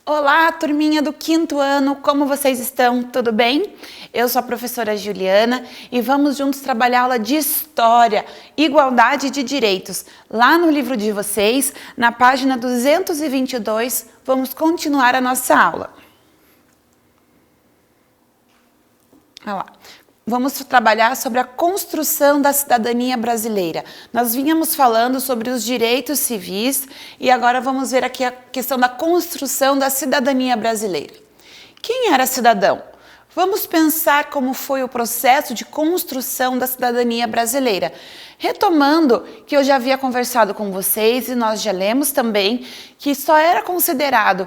Olá, turminha do quinto ano, como vocês estão? Tudo bem? Eu sou a professora Juliana e vamos juntos trabalhar a aula de História, Igualdade de Direitos. Lá no livro de vocês, na página 222, vamos continuar a nossa aula. Olha lá. Vamos trabalhar sobre a construção da cidadania brasileira. Nós vínhamos falando sobre os direitos civis e agora vamos ver aqui a questão da construção da cidadania brasileira. Quem era cidadão? Vamos pensar como foi o processo de construção da cidadania brasileira. Retomando que eu já havia conversado com vocês e nós já lemos também que só era considerado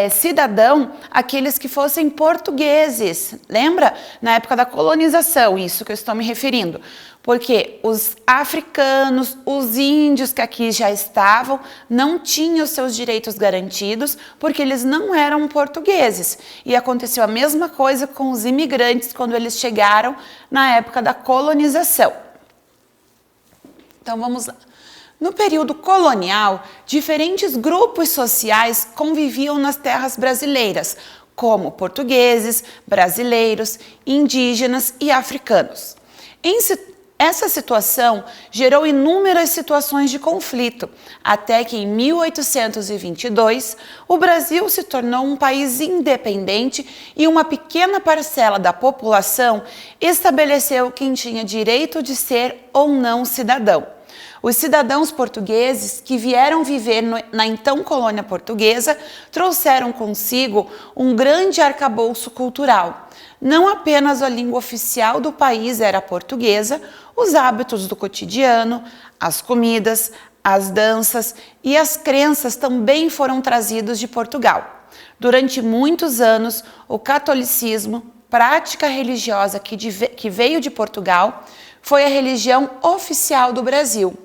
cidadão aqueles que fossem portugueses. Lembra? Na época da colonização, isso que eu estou me referindo. Porque os africanos, os índios que aqui já estavam, não tinham seus direitos garantidos porque eles não eram portugueses. E aconteceu a mesma coisa com os imigrantes quando eles chegaram na época da colonização. Então vamos lá. No período colonial, diferentes grupos sociais conviviam nas terras brasileiras, como portugueses, brasileiros, indígenas e africanos. Essa situação gerou inúmeras situações de conflito, até que em 1822 o Brasil se tornou um país independente e uma pequena parcela da população estabeleceu quem tinha direito de ser ou não cidadão. Os cidadãos portugueses que vieram viver na então colônia portuguesa trouxeram consigo um grande arcabouço cultural. Não apenas a língua oficial do país era a portuguesa, os hábitos do cotidiano, as comidas, as danças e as crenças também foram trazidos de Portugal. Durante muitos anos, o catolicismo, prática religiosa que veio de Portugal, foi a religião oficial do Brasil.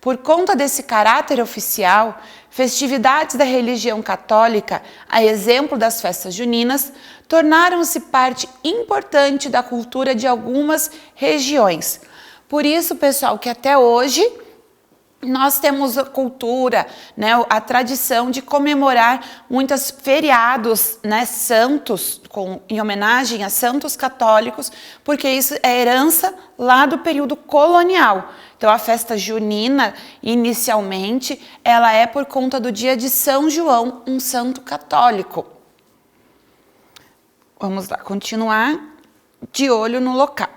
Por conta desse caráter oficial, festividades da religião católica, a exemplo das festas juninas, tornaram-se parte importante da cultura de algumas regiões. Por isso, pessoal, que até hoje nós temos a cultura, né, a tradição de comemorar muitos feriados, né, santos, em homenagem a santos católicos, porque isso é herança lá do período colonial. Então, a festa junina, inicialmente, ela é por conta do dia de São João, um santo católico. Vamos lá, continuar de olho no local.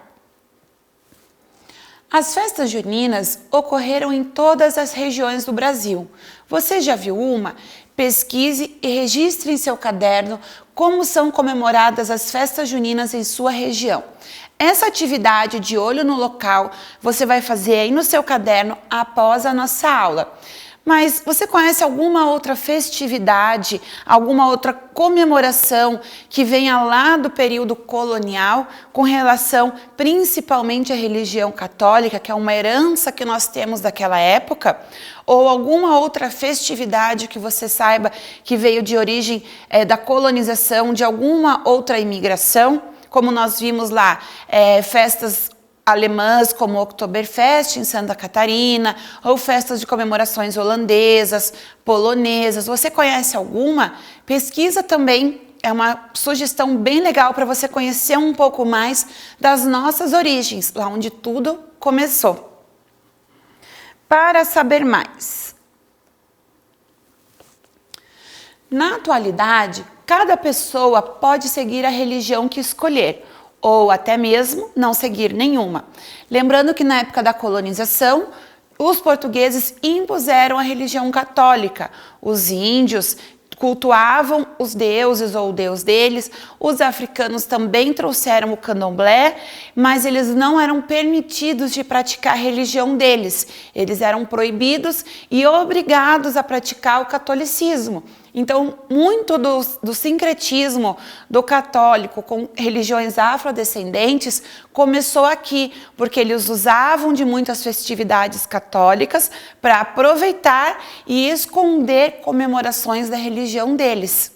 As festas juninas ocorreram em todas as regiões do Brasil. Você já viu uma? Pesquise e registre em seu caderno como são comemoradas as festas juninas em sua região. Essa atividade de olho no local você vai fazer aí no seu caderno após a nossa aula. Mas você conhece alguma outra festividade, alguma outra comemoração que venha lá do período colonial com relação principalmente à religião católica, que é uma herança que nós temos daquela época? Ou alguma outra festividade que você saiba que veio de origem da colonização, de alguma outra imigração? Como nós vimos lá, festas alemãs como o Oktoberfest em Santa Catarina, ou festas de comemorações holandesas, polonesas. Você conhece alguma? Pesquisa também, é uma sugestão bem legal para você conhecer um pouco mais das nossas origens, lá onde tudo começou. Para saber mais. Na atualidade, cada pessoa pode seguir a religião que escolher, ou até mesmo não seguir nenhuma. Lembrando que na época da colonização, os portugueses impuseram a religião católica. Os índios cultuavam os deuses ou o deus deles, os africanos também trouxeram o candomblé, mas eles não eram permitidos de praticar a religião deles. Eles eram proibidos e obrigados a praticar o catolicismo. Então, muito do sincretismo do católico com religiões afrodescendentes começou aqui, porque eles usavam de muitas festividades católicas para aproveitar e esconder comemorações da religião deles.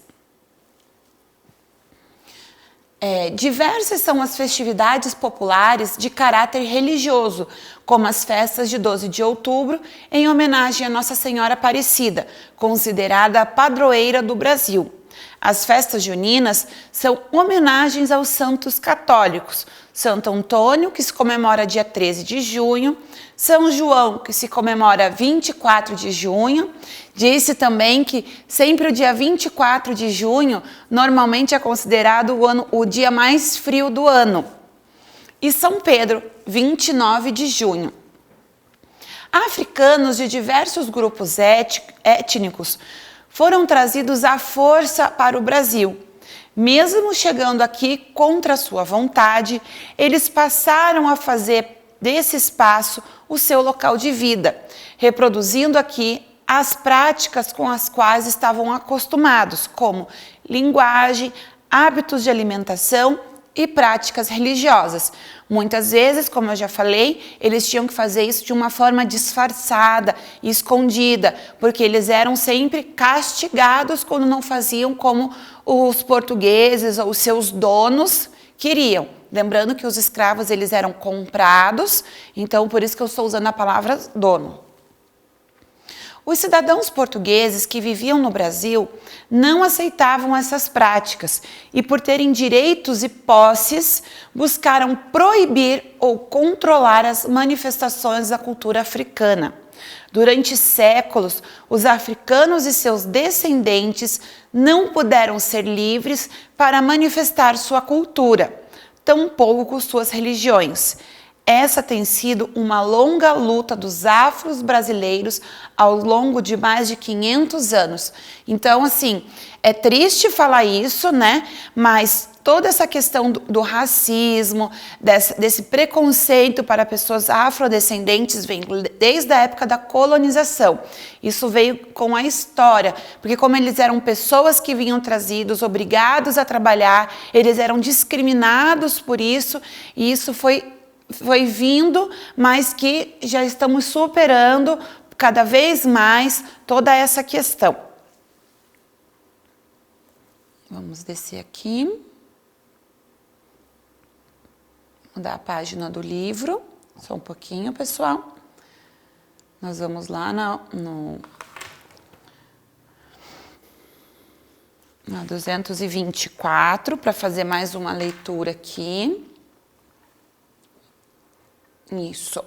Diversas são as festividades populares de caráter religioso, como as festas de 12 de outubro, em homenagem a Nossa Senhora Aparecida, considerada a padroeira do Brasil. As festas juninas são homenagens aos santos católicos. Santo Antônio, que se comemora dia 13 de junho, São João, que se comemora 24 de junho. Disse também que sempre o dia 24 de junho normalmente é considerado o dia mais frio do ano. E São Pedro, 29 de junho. Africanos de diversos grupos étnicos foram trazidos à força para o Brasil. Mesmo chegando aqui contra sua vontade, eles passaram a fazer desse espaço o seu local de vida, reproduzindo aqui as práticas com as quais estavam acostumados, como linguagem, hábitos de alimentação e práticas religiosas. Muitas vezes, como eu já falei, eles tinham que fazer isso de uma forma disfarçada, escondida, porque eles eram sempre castigados quando não faziam como os portugueses ou os seus donos queriam. Lembrando que os escravos eles eram comprados, então por isso que eu estou usando a palavra dono. Os cidadãos portugueses que viviam no Brasil não aceitavam essas práticas e, por terem direitos e posses, buscaram proibir ou controlar as manifestações da cultura africana. Durante séculos, os africanos e seus descendentes não puderam ser livres para manifestar sua cultura, tampouco suas religiões. Essa tem sido uma longa luta dos afros brasileiros ao longo de mais de 500 anos. Então, assim, é triste falar isso, né? Mas toda essa questão do racismo, desse preconceito para pessoas afrodescendentes vem desde a época da colonização. Isso veio com a história, porque como eles eram pessoas que vinham trazidos, obrigados a trabalhar, eles eram discriminados por isso, e isso foi vindo, mas que já estamos superando cada vez mais toda essa questão. Vamos descer aqui. Mudar a página do livro. Só um pouquinho, pessoal. Nós vamos lá na 224 para fazer mais uma leitura aqui. Isso.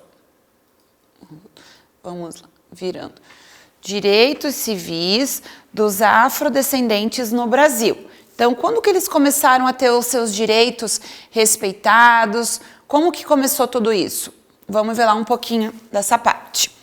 Vamos lá, virando. Direitos civis dos afrodescendentes no Brasil. Então, quando que eles começaram a ter os seus direitos respeitados? Como que começou tudo isso? Vamos ver lá um pouquinho dessa parte.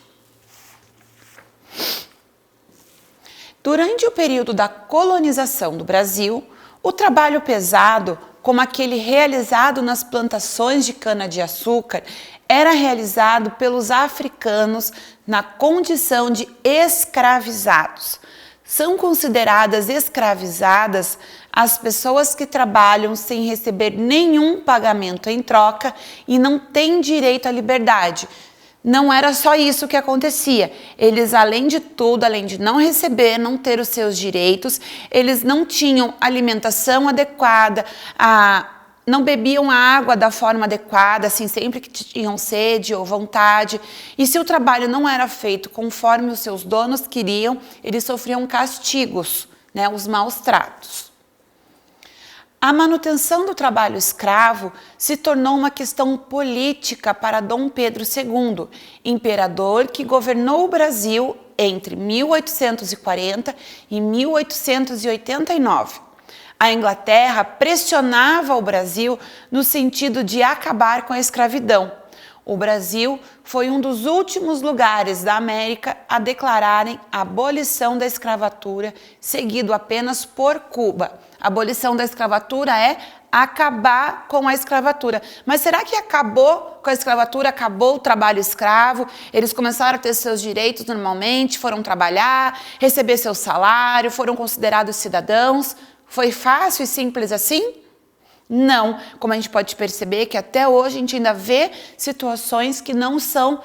Durante o período da colonização do Brasil, o trabalho pesado, como aquele realizado nas plantações de cana-de-açúcar, era realizado pelos africanos na condição de escravizados. São consideradas escravizadas as pessoas que trabalham sem receber nenhum pagamento em troca e não têm direito à liberdade. Não era só isso que acontecia. Eles, além de tudo, além de não receber, não ter os seus direitos, eles não tinham alimentação adequada, não bebiam a água da forma adequada, assim, sempre que tinham sede ou vontade. E se o trabalho não era feito conforme os seus donos queriam, eles sofriam castigos, né, os maus tratos. A manutenção do trabalho escravo se tornou uma questão política para Dom Pedro II, imperador que governou o Brasil entre 1840 e 1889. A Inglaterra pressionava o Brasil no sentido de acabar com a escravidão. O Brasil foi um dos últimos lugares da América a declararem a abolição da escravatura, seguido apenas por Cuba. A abolição da escravatura é acabar com a escravatura. Mas será que acabou com a escravatura, acabou o trabalho escravo? Eles começaram a ter seus direitos normalmente, foram trabalhar, receber seu salário, foram considerados cidadãos? Foi fácil e simples assim? Não, como a gente pode perceber que até hoje a gente ainda vê situações que não são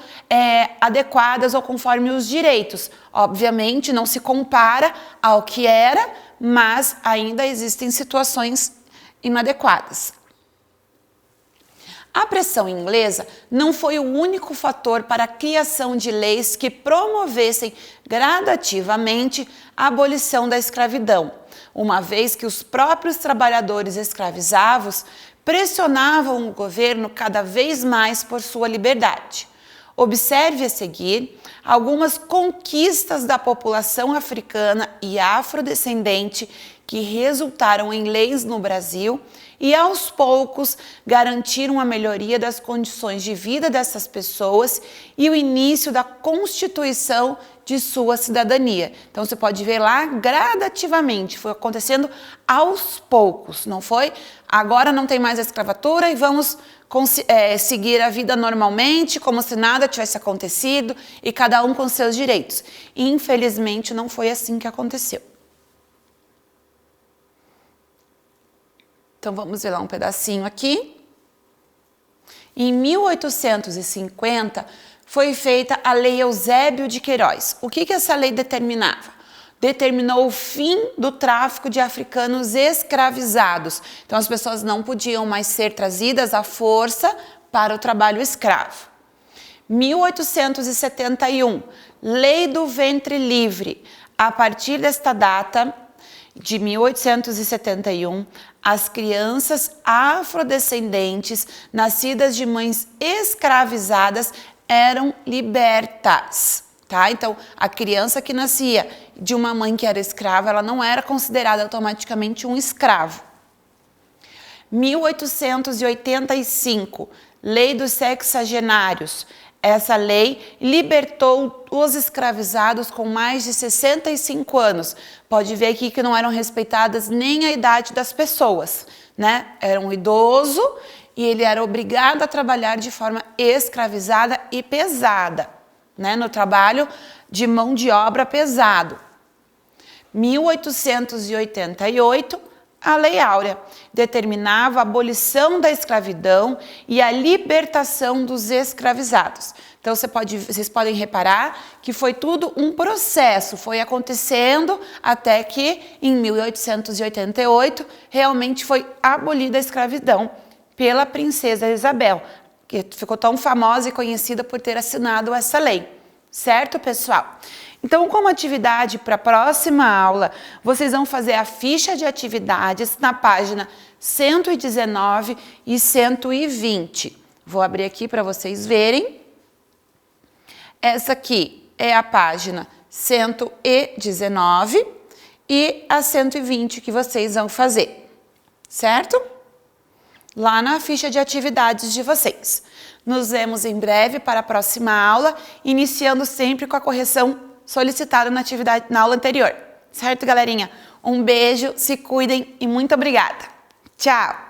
adequadas ou conforme os direitos. Obviamente não se compara ao que era, mas ainda existem situações inadequadas. A pressão inglesa não foi o único fator para a criação de leis que promovessem gradativamente a abolição da escravidão, uma vez que os próprios trabalhadores escravizados pressionavam o governo cada vez mais por sua liberdade. Observe a seguir algumas conquistas da população africana e afrodescendente que resultaram em leis no Brasil e, aos poucos, garantiram a melhoria das condições de vida dessas pessoas e o início da constituição de sua cidadania. Então, você pode ver lá gradativamente, foi acontecendo aos poucos, não foi? Agora não tem mais a escravatura e vamos seguir a vida normalmente, como se nada tivesse acontecido e cada um com seus direitos. Infelizmente, não foi assim que aconteceu. Então, vamos ver lá um pedacinho aqui. Em 1850, foi feita a Lei Eusébio de Queiroz. O que essa lei determinava? Determinou o fim do tráfico de africanos escravizados. Então, as pessoas não podiam mais ser trazidas à força para o trabalho escravo. 1871, Lei do Ventre Livre. A partir desta data, de 1871, as crianças afrodescendentes nascidas de mães escravizadas eram libertas, tá? Então, a criança que nascia de uma mãe que era escrava, ela não era considerada automaticamente um escravo. 1885, Lei dos Sexagenários. Essa lei libertou os escravizados com mais de 65 anos. Pode ver aqui que não eram respeitadas nem a idade das pessoas, né? Era um idoso e ele era obrigado a trabalhar de forma escravizada e pesada, né? No trabalho de mão de obra pesado. 1888, a Lei Áurea determinava a abolição da escravidão e a libertação dos escravizados. Então, vocês podem reparar que foi tudo um processo, foi acontecendo até que, em 1888, realmente foi abolida a escravidão pela princesa Isabel, que ficou tão famosa e conhecida por ter assinado essa lei. Certo, pessoal? Então, como atividade para a próxima aula, vocês vão fazer a ficha de atividades na página 119 e 120. Vou abrir aqui para vocês verem. Essa aqui é a página 119 e a 120 que vocês vão fazer, certo? Lá na ficha de atividades de vocês. Nos vemos em breve para a próxima aula, iniciando sempre com a correção solicitada na aula anterior. Certo, galerinha? Um beijo, se cuidem e muito obrigada. Tchau!